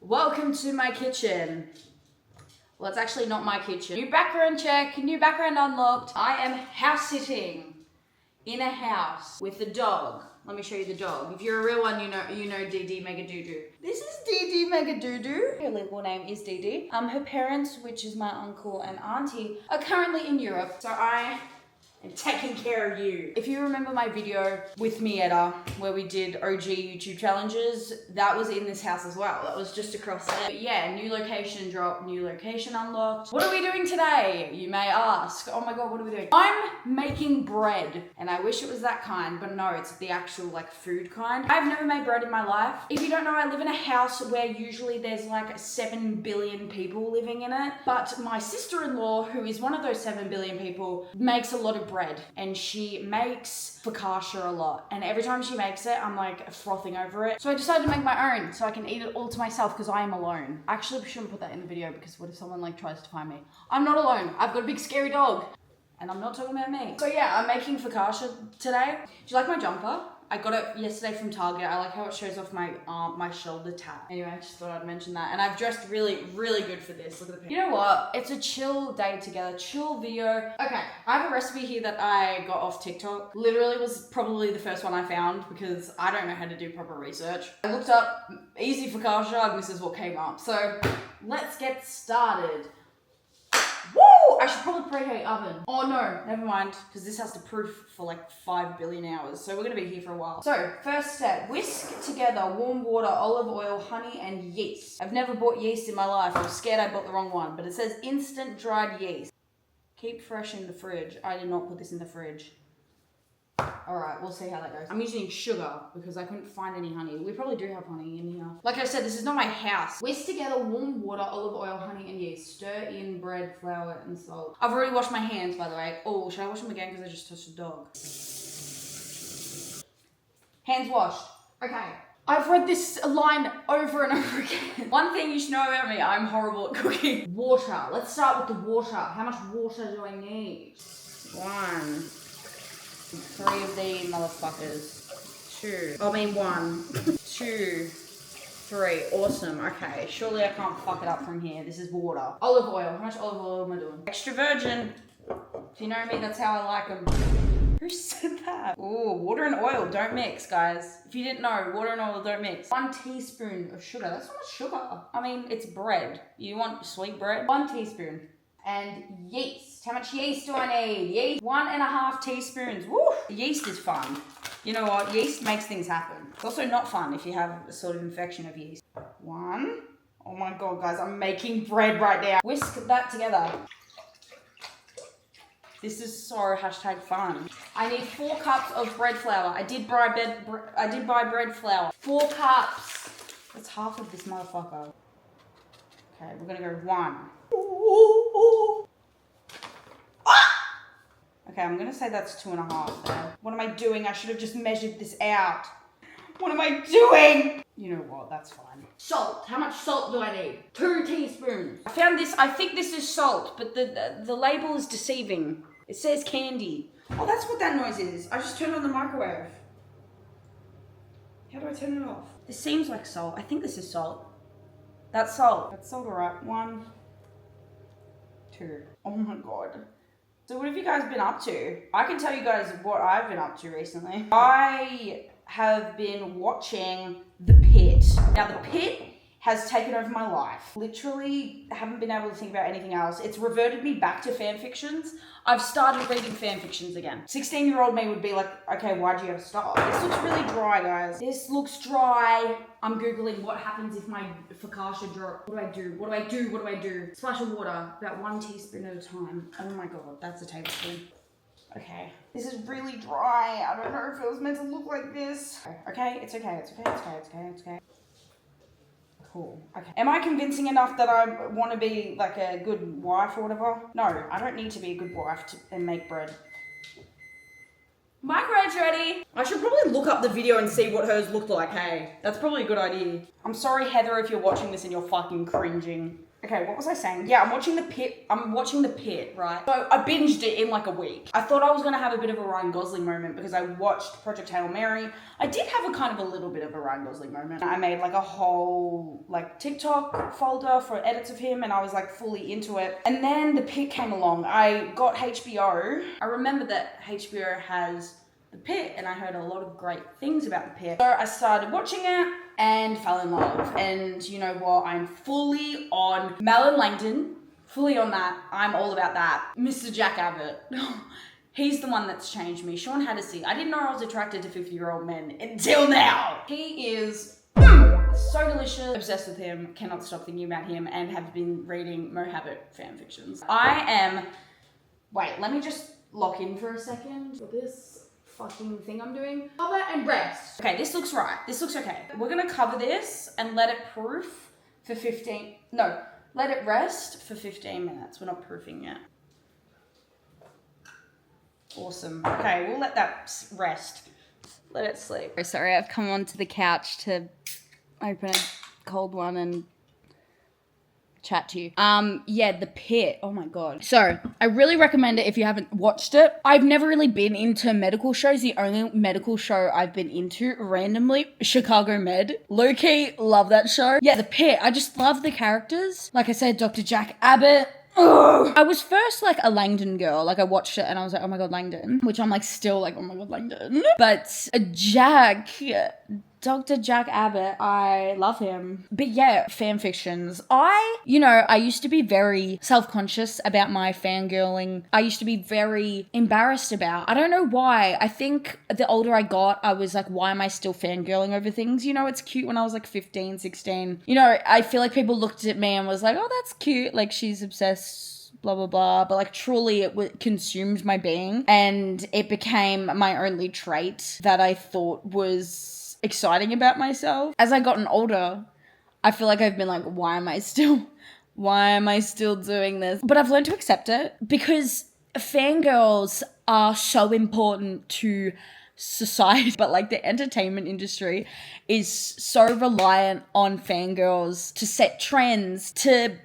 Welcome to my kitchen. Well, it's actually not my kitchen. New background check, new background unlocked. I am house sitting in a house with the dog. Let me show you the dog. If you're a real one, you know DD Mega Doo Doo. This is DD Mega Doo Doo. Her legal name is DD. Her parents, which is my uncle and auntie, are currently in Europe. So I am taking care of you. If you remember my video with Mietta, where we did OG YouTube challenges, that was in this house as well. That was just across there. But yeah, new location drop, new location unlocked. What are we doing today? You may ask. Oh my God, what are we doing? I'm making bread, and I wish it was that kind, but no, it's the actual like food kind. I've never made bread in my life. If you don't know, I live in a house where usually there's like 7 billion people living in it. But my sister-in-law, who is one of those 7 billion people, makes a lot of bread, and she makes focaccia a lot, and every time she makes it I'm like frothing over it. So I decided to make my own so I can eat it all to myself because I am alone. I actually shouldn't put that in the video because what if someone like tries to find me? I'm not alone. I've got a big scary dog, and I'm not talking about me. So yeah, I'm making focaccia today. Do you like my jumper? I got it yesterday from Target. I like how it shows off my arm, my shoulder tab. Anyway, I just thought I'd mention that. And I've dressed really, really good for this. Look at the picture. You know what? It's a chill day together, chill video. Okay, I have a recipe here that I got off TikTok. Literally was probably the first one I found because I don't know how to do proper research. I looked up easy focaccia and this is what came up. So let's get started. Woo! I should probably preheat oven. Oh no, never mind, because this has to proof for like 5 billion hours. So we're gonna be here for a while. So first step, whisk together warm water, olive oil, honey, and yeast. I've never bought yeast in my life. I was scared I bought the wrong one, but it says instant dried yeast. Keep fresh in the fridge. I did not put this in the fridge. All right, we'll see how that goes. I'm using sugar because I couldn't find any honey. We probably do have honey in here. Like I said, this is not my house. Whisk together warm water, olive oil, honey, and yeast. Stir in bread, flour, and salt. I've already washed my hands, by the way. Oh, should I wash them again because I just touched the dog? Hands washed. Okay. I've read this line over and over again. One thing you should know about me, I'm horrible at cooking. Water. Let's start with the water. How much water do I need? 1. 3 of these motherfuckers. 1. 2, 3. Awesome. Okay, surely I can't fuck it up from here. This is water. Olive oil. How much olive oil am I doing? Extra virgin. If you know me, that's how I like them. Who said that? Ooh, water and oil don't mix, guys. If you didn't know, water and oil don't mix. 1 teaspoon of sugar. That's not much sugar. I mean, it's bread. You want sweet bread? 1 teaspoon. And yeast. How much yeast do I need? Yeast. 1.5 teaspoons. Woo! Yeast is fun. You know what? Yeast makes things happen. It's also not fun if you have a sort of infection of yeast. 1. Oh my God, guys, I'm making bread right now. Whisk that together. This is so #fun. I need 4 cups of bread flour. I did buy bread flour. 4 cups. That's half of this motherfucker. Okay, we're gonna go 1. Okay, I'm gonna say that's 2.5 there. What am I doing? I should have just measured this out. What am I doing? You know what, that's fine. Salt, how much salt do I need? 2 teaspoons. I found this, I think this is salt, but the label is deceiving. It says candy. Oh, that's what that noise is. I just turned on the microwave. How do I turn it off? This seems like salt. I think this is salt. That's salt. That's salt, all right. 1, 2. Oh my God. So what have you guys been up to? I can tell you guys what I've been up to recently. I have been watching The Pit. Now The Pit has taken over my life. Literally haven't been able to think about anything else. It's reverted me back to fan fictions. I've started reading fan fictions again. 16-year-old me would be like, okay, why'd you ever stop? This looks really dry, guys. This looks dry. I'm Googling what happens if my focaccia drop. What do I do? What do I do? What do I do? Splash of water, about 1 teaspoon at a time. Oh my God, that's a tablespoon. Okay, this is really dry. I don't know if it was meant to look like this. Okay, it's okay, it's okay, it's okay, it's okay, it's okay. Cool. Okay. Am I convincing enough that I want to be like a good wife or whatever? No, I don't need to be a good wife and make bread. Microwave's ready. I should probably look up the video and see what hers looked like, hey. That's probably a good idea. I'm sorry, Heather, if you're watching this and you're fucking cringing. Okay, what was I saying? Yeah, I'm watching The Pit, right? So I binged it in like a week. I thought I was gonna have a bit of a Ryan Gosling moment because I watched Project Hail Mary. I did have a kind of a little bit of a Ryan Gosling moment. I made like a whole like TikTok folder for edits of him and I was like fully into it. And then The Pit came along. I got HBO. I remember that HBO has The Pit and I heard a lot of great things about The Pit. So I started watching it and fell in love. And you know what? I'm fully on Malin Langdon. Fully on that. I'm all about that. Mr. Jack Abbott. He's the one that's changed me. Sean Hannity. I didn't know I was attracted to 50-year-old men until now. He is so delicious. Obsessed with him. Cannot stop thinking about him and have been reading Mo Habit fan fictions. Wait, let me just lock in for a second for this fucking thing I'm doing. Cover and rest. Okay, this looks right. This looks okay. We're gonna cover this and let it proof for let it rest for 15 minutes. We're not proofing yet. Awesome. Okay, we'll let that rest. Let it sleep. Sorry, I've come onto the couch to open a cold one and chat to you. Yeah, The Pit. Oh my God. So I really recommend it if you haven't watched it. I've never really been into medical shows. The only medical show I've been into randomly, Chicago Med. Low-key, love that show. Yeah, The Pit. I just love the characters. Like I said, Dr. Jack Abbott. Ugh. I was first like a Langdon girl. Like I watched it and I was like, oh my God, Langdon. Which I'm like still like, oh my God, Langdon. But Dr. Jack Abbott, I love him. But yeah, fan fictions. I used to be very self-conscious about my fangirling. I used to be very embarrassed about. I don't know why. I think the older I got, I was like, why am I still fangirling over things? You know, it's cute when I was like 15, 16. You know, I feel like people looked at me and was like, oh, that's cute. Like she's obsessed, blah, blah, blah. But like truly it consumed my being and it became my only trait that I thought was exciting about myself. As I gotten older, I feel like I've been like, why am I still doing this? But I've learned to accept it because fangirls are so important to society, but like the entertainment industry is so reliant on fangirls to set trends, to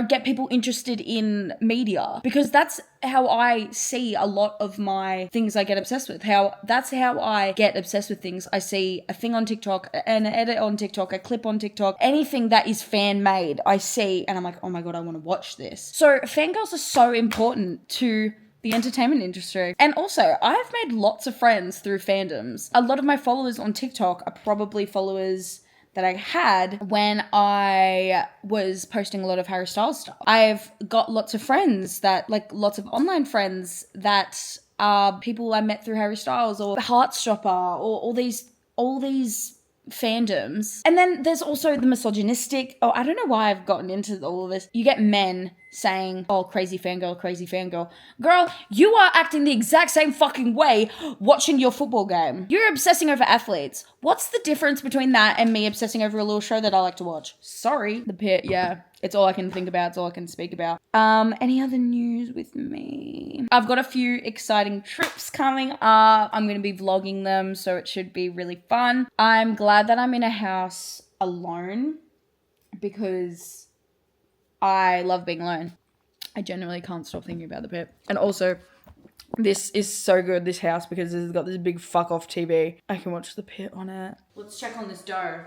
get people interested in media, because that's how I see a lot of my things I get obsessed with. That's how I get obsessed with things. I see a thing on TikTok, an edit on TikTok, a clip on TikTok, anything that is fan made, I see and I'm like, oh my God, I want to watch this. So fangirls are so important to the entertainment industry. And also, I've made lots of friends through fandoms. A lot of my followers on TikTok are probably followers that I had when I was posting a lot of Harry Styles stuff. I've got lots of friends lots of online friends that are people I met through Harry Styles or Heartstopper or all these fandoms. And then there's also the misogynistic, I don't know why I've gotten into all of this. You get men saying, oh, crazy fangirl, crazy fangirl. Girl, you are acting the exact same fucking way watching your football game. You're obsessing over athletes. What's the difference between that and me obsessing over a little show that I like to watch? Sorry. The Pit, yeah. It's all I can think about. It's all I can speak about. Any other news with me? I've got a few exciting trips coming up. I'm going to be vlogging them, so it should be really fun. I'm glad that I'm in a house alone because I love being alone. I genuinely can't stop thinking about The Pit. And also, this is so good, this house, because it's got this big fuck off TV. I can watch The Pit on it. Let's check on this dough.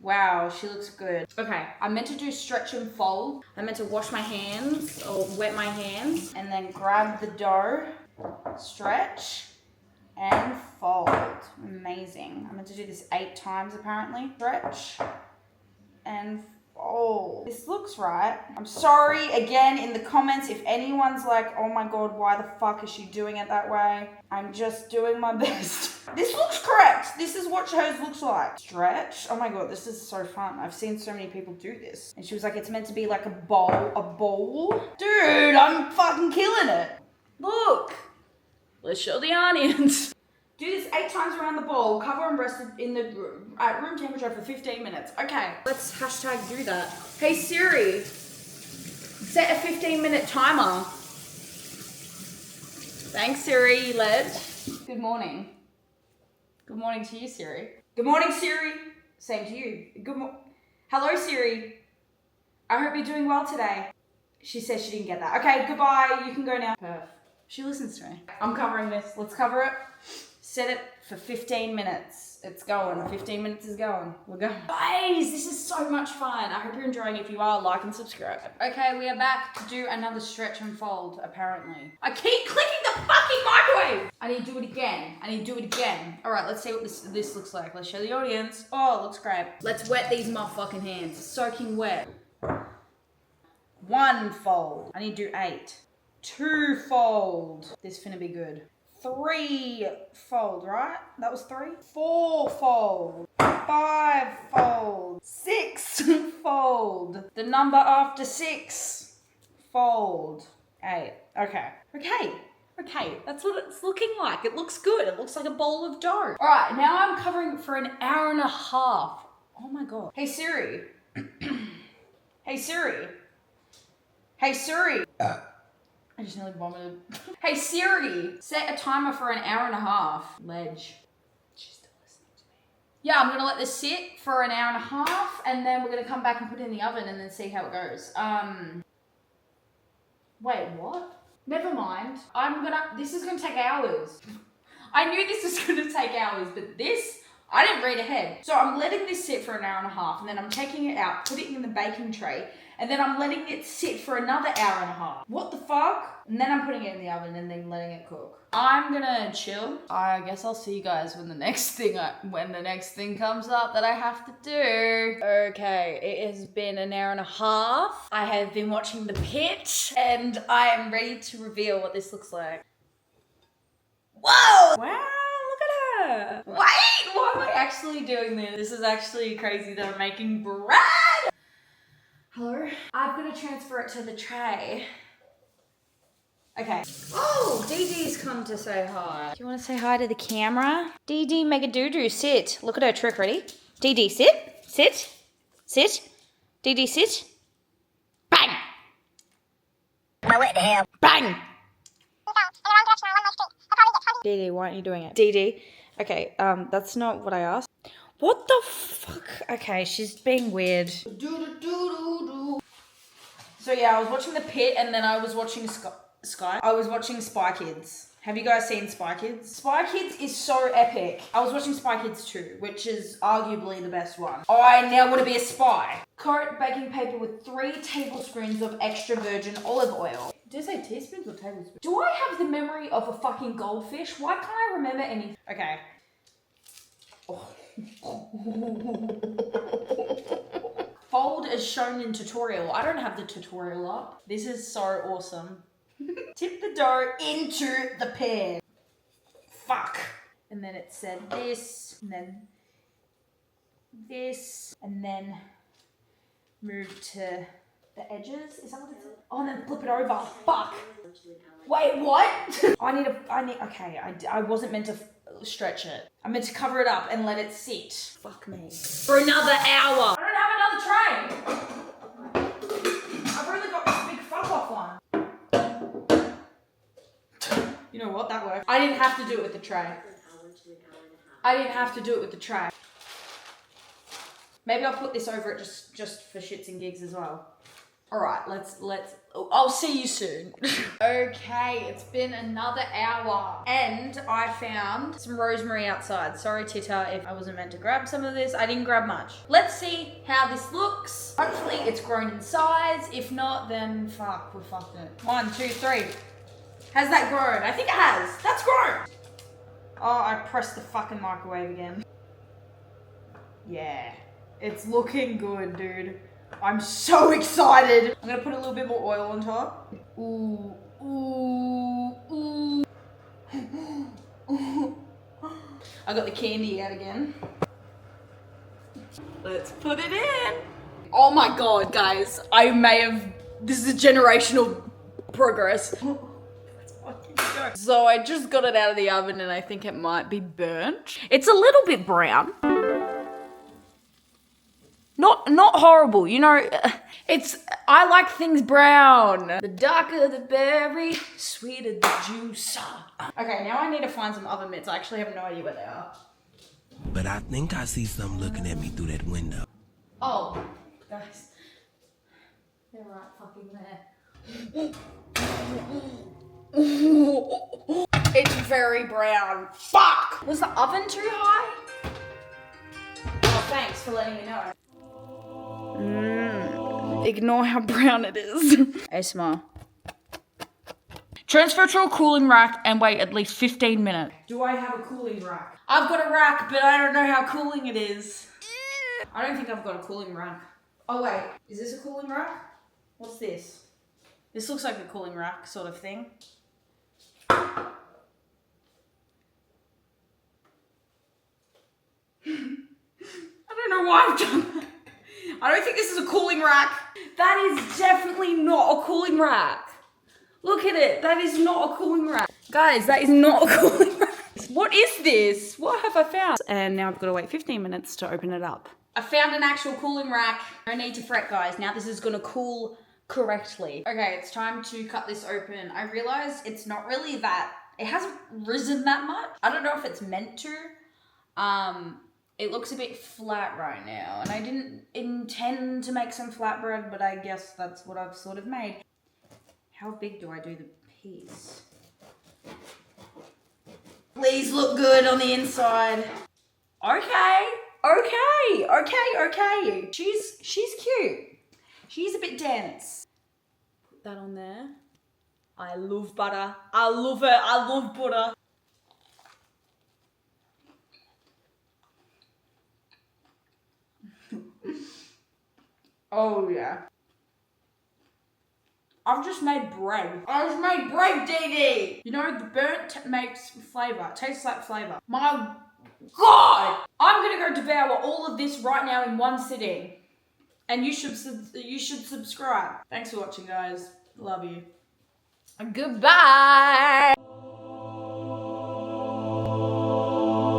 Wow, she looks good. Okay, I'm meant to do stretch and fold. I'm meant to wash my hands or wet my hands and then grab the dough, stretch and fold. Amazing. I'm meant to do this 8 times apparently. Stretch and fold. This looks right. I'm sorry again in the comments if anyone's like, oh my God, why the fuck is she doing it that way? I'm just doing my best. This looks correct. This is what hers looks like. Stretch. Oh my God, this is so fun. I've seen so many people do this. And she was like, it's meant to be like a bowl. Dude, I'm fucking killing it. Look. Let's show the audience. Do this 8 times around the bowl, cover and rest in the at room temperature for 15 minutes. Okay, let's hashtag do that. Hey Siri, set a 15-minute timer. Thanks Siri, you ledge. Good morning. Good morning to you, Siri. Good morning, Siri. Same to you. Hello, Siri. I hope you're doing well today. She says she didn't get that. Okay, goodbye. You can go now. Perf. She listens to me. I'm covering this. Let's cover it. Set it for 15 minutes. It's going. 15 minutes is going. We're going. Guys, this is so much fun. I hope you're enjoying. If you are, like and subscribe. Okay, we are back to do another stretch and fold, apparently. I keep clicking the fucking microwave. I need to do it again. I need to do it again. All right, let's see what this looks like. Let's show the audience. Oh, it looks great. Let's wet these motherfucking hands. Soaking wet. 1 fold. I need to do 8. 2 fold. This finna be good. 3 fold, right? That was 3. 4 fold. 5 fold. 6 fold. The number after 6 fold. 8. Okay. Okay, that's what it's looking like. It looks good. It looks like a bowl of dough. All right, now I'm covering for an hour and a half. Oh my God. Hey Siri. Hey Siri. Hey Siri. I just nearly vomited. Hey Siri, set a timer for an hour and a half. Ledge. She's still listening to me. Yeah, I'm gonna let this sit for an hour and a half and then we're gonna come back and put it in the oven and then see how it goes. Wait, what? Never mind. This is gonna take hours. I knew this was gonna take hours, but this, I didn't read ahead. So I'm letting this sit for an hour and a half and then I'm taking it out, putting it in the baking tray, and then I'm letting it sit for another hour and a half. What the fuck? And then I'm putting it in the oven and then letting it cook. I'm gonna chill. I guess I'll see you guys when the next thing comes up that I have to do. Okay, it has been an hour and a half. I have been watching The Pit and I am ready to reveal what this looks like. Whoa! Wow, look at her. Wait, why am I actually doing this? This is actually crazy that I'm making bread. Hello? I'm gonna transfer it to the tray. Okay. Oh, DD's come to say hi. Do you want to say hi to the camera? DD Megadoo, sit. Look at her trick, ready? DD, sit. Sit. Sit. DD, sit. Bang! Now what the hell? Bang! DD, why aren't you doing it? DD. Okay, that's not what I asked. What the fuck? Okay, she's being weird. So yeah, I was watching The Pit and then I was watching I was watching Spy Kids. Have you guys seen Spy Kids? Spy Kids is so epic. I was watching Spy Kids 2, which is arguably the best one. I now want to be a spy. Coat baking paper with 3 tablespoons of extra virgin olive oil. Did I say teaspoons or tablespoons? Do I have the memory of a fucking goldfish? Why can't I remember any? Okay. Oh. Fold as shown in tutorial. I don't have the tutorial up. This is so awesome. Tip the dough into the pan. Fuck. And then it said this, and then this, and then move to the edges. Is that what it said? Oh, and then flip it over. Fuck. Wait, what? Okay, I wasn't meant to stretch it. I meant to cover it up and let it sit. Fuck me. For another hour. I don't have another tray. I've really got this big fuck off one. You know what? That worked. I didn't have to do it with the tray. I didn't have to do it with the tray. Maybe I'll put this over it just for shits and gigs as well. All right, I'll see you soon. Okay, it's been another hour and I found some rosemary outside. Sorry, Tita, if I wasn't meant to grab some of this. I didn't grab much. Let's see how this looks. Hopefully it's grown in size. If not, then fuck, we're fucked it. 1, 2, 3. Has that grown? I think it has. That's grown. Oh, I pressed the fucking microwave again. Yeah, it's looking good, dude. I'm so excited. I'm gonna put a little bit more oil on top. Ooh, ooh, ooh. I got the candy out again. Let's put it in. Oh my God, guys. This is a generational progress. So I just got it out of the oven and I think it might be burnt. It's a little bit brown. Not horrible, you know, I like things brown. The darker the berry, sweeter the juice. Okay, now I need to find some oven mitts. I actually have no idea where they are. But I think I see something looking at me through that window. Oh, guys. They're right fucking there. It's very brown. Fuck! Was the oven too high? Oh, thanks for letting me know. Ignore how brown it is. ASMR. Transfer to a cooling rack and wait at least 15 minutes. Do I have a cooling rack? I've got a rack, but I don't know how cooling it is. I don't think I've got a cooling rack. Oh wait, is this a cooling rack? What's this? This looks like a cooling rack sort of thing. I don't know why I've done that. I don't think this is a cooling rack. That is definitely not a cooling rack. Look at it. That is not a cooling rack. Guys, that is not a cooling rack. What is this? What have I found? And now I've got to wait 15 minutes to open it up. I found an actual cooling rack. No need to fret, guys. Now this is going to cool correctly. Okay, it's time to cut this open. I realize it's not really that, it hasn't risen that much. I don't know if it's meant to. It looks a bit flat right now, and I didn't intend to make some flatbread, but I guess that's what I've sort of made. How big do I do the piece? Please look good on the inside. Okay. She's cute. She's a bit dense. Put that on there. I love butter. I love it. I love butter. Oh yeah. I've just made bread. I just made bread, DD. You know, the burnt makes flavor. It tastes like flavor. My God! I'm gonna go devour all of this right now in one sitting. And you should subscribe. Thanks for watching, guys. Love you. Goodbye.